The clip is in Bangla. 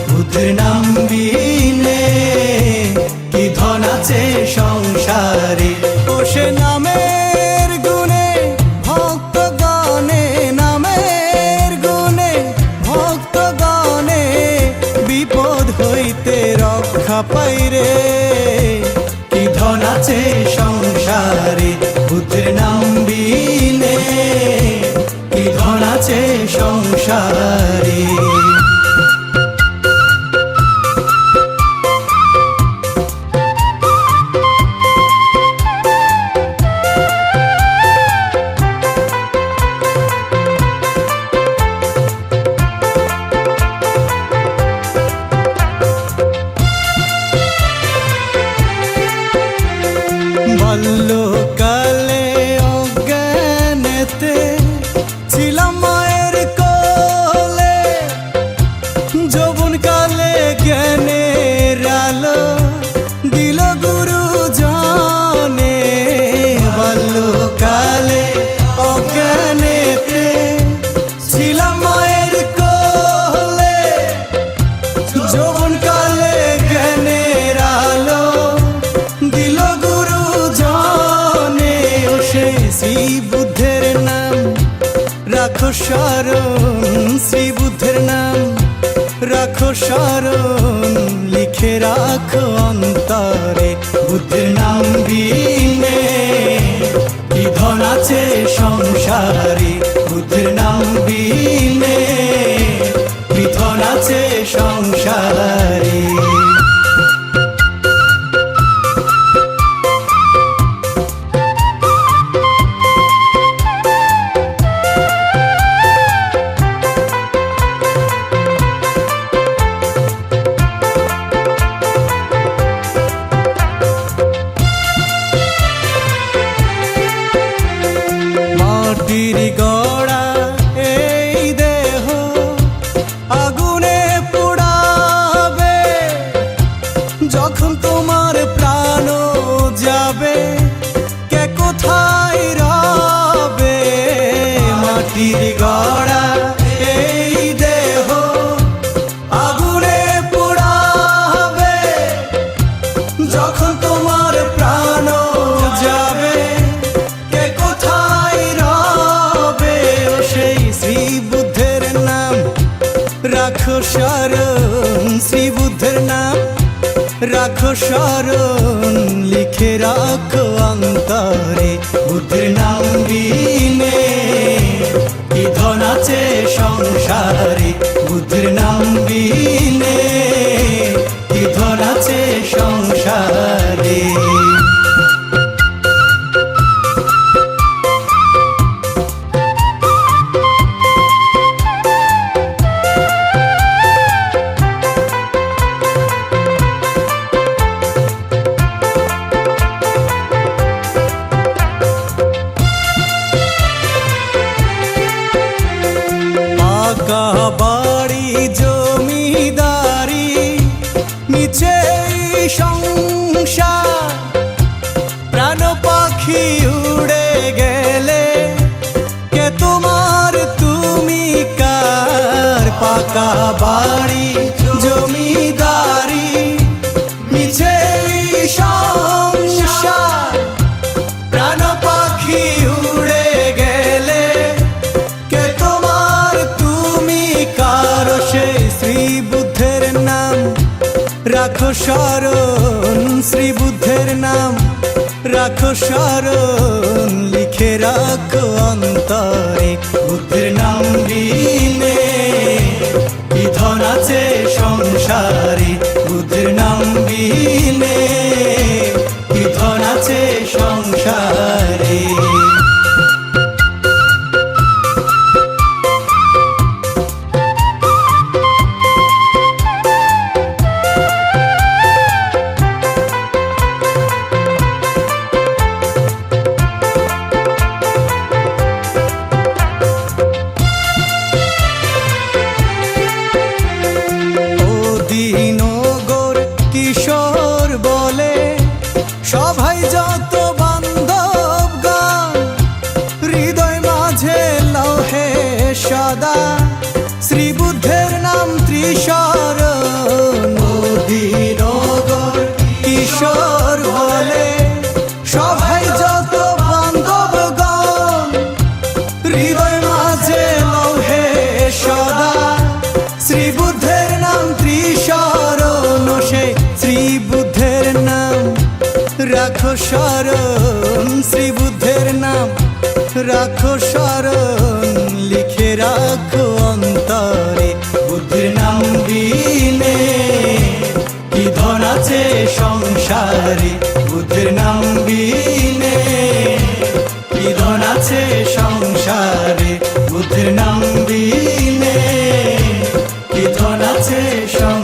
বুদ্ধের নাম বিনে কি ধন আছে সংসারে। ও সে নামের গুণে ভক্তগণে, নামের গুণে ভক্তগণে বিপদ হইতে রক্ষা পাইরে। কি ধন আছে সংসারে, বুদ্ধের নাম বিনে কি ধন আছে সংসারে। বাল্যকালে অজ্ঞানেতে ছিলাম মায়ের কোলে, যৌবনকালে জ্ঞানের আলো দিল গুরুজনে। বাল্যকালে অজ্ঞানেতে ছিলাম মায়ের কোলে, যৌবনকালে জ্ঞানের আলো দিল শ্রী বুদ্ধের নাম রাখো স্মরণ, শ্রী বুদ্ধের নাম রাখো স্মরণ, লিখে রাখো অন্তরে। বুদ্ধের নাম বিনে কি ধন আছে সংসারে, বুদ্ধের নাম বিনে কি ধন আছে সংসারে। মাটির গড়া এই দেহ আগুনে পোড়াবে, যখন তোমার প্রাণ যাবে কে কোথায় রবে। মাটির গড়া এই দেহ আগুনে পোড়াবে, যখন তোমার প্রাণ যাবে কে কোথায় রবে। ও সেই শ্রী বুদ্ধের নাম রাখো স্মরণ, শ্রী বুদ্ধের নাম রাখো স্মরণ, লিখে রাখো অন্তরে। বুদ্ধের নাম বিনে কি ধন আছে সংসারে, বুদ্ধের নাম বিনে কি ধন আছে সংসারে। পাকা বাড়ি জমিদারি নিচে সংসার, প্রাণ পাখি উড়ে গেলে কে তোমার তুমি কার। পাকা বাড়ি জমিদারি নিচে সংসার, প্রাণ পাখি উড়ে গেলে কে তোমার তুমি কার। সেই শ্রী বুদ্ধের নাম রাখো স্মরণ, শ্রী বুদ্ধের নাম রাখো স্মরণ, লিখে রাখো অন্তরে। বুদ্ধের নাম বিনে কি ধন আছে সংসারে, বুদ্ধের নাম বিনে কি ধন আছে সংসারে। কিশোর বলে সবাই যত বান্ধবগণ শরণ শ্রী বুদ্ধের নাম রাখো শরণ লিখে রাখো অন্তরে বুদ্ধের নাম বিনে কি ধন আছে সংসারে বুদ্ধের নাম বিনে কি ধন আছে সংসারে বুদ্ধের নাম বিনে কি ধন আছে সংসারে